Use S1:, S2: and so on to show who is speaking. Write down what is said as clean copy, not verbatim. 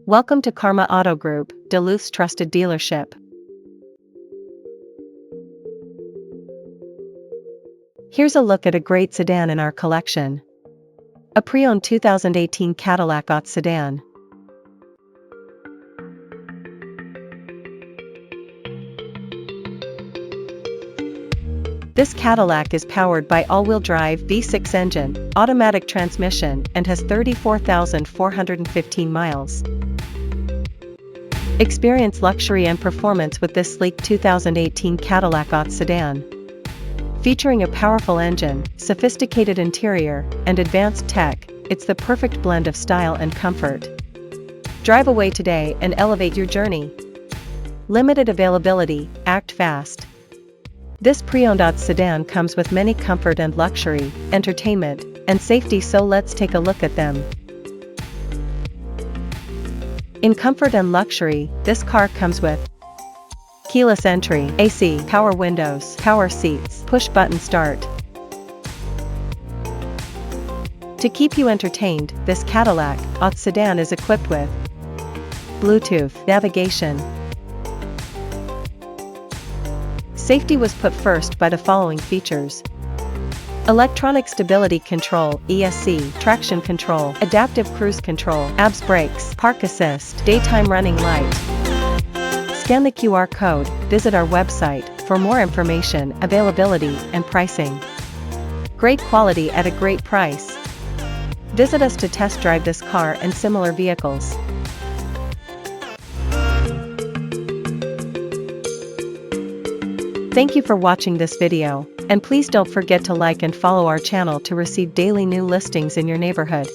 S1: Welcome to Karma Auto Group, Duluth's trusted dealership. Here's a look at a great sedan in our collection. A pre-owned 2018 Cadillac ATS Sedan. This Cadillac is powered by all-wheel drive V6 engine, automatic transmission, and has 34,415 miles. Experience luxury and performance with this sleek 2018 Cadillac ATS Sedan. Featuring a powerful engine, sophisticated interior, and advanced tech, it's the perfect blend of style and comfort. Drive away today and elevate your journey. Limited availability, act fast. This pre-owned ATS Sedan comes with many comfort and luxury, entertainment, and safety, so let's take a look at them. In comfort and luxury, this car comes with keyless entry, AC, power windows, power seats, push-button start. To keep you entertained, this Cadillac ATS Sedan is equipped with Bluetooth, navigation. Safety was put first by the following features: electronic stability control, ESC, traction control, adaptive cruise control, ABS brakes, park assist, daytime running light. Scan the QR code, visit our website for more information, availability, and pricing. Great quality at a great price. Visit us to test drive this car and similar vehicles. Thank you for watching this video, and please don't forget to like and follow our channel to receive daily new listings in your neighborhood.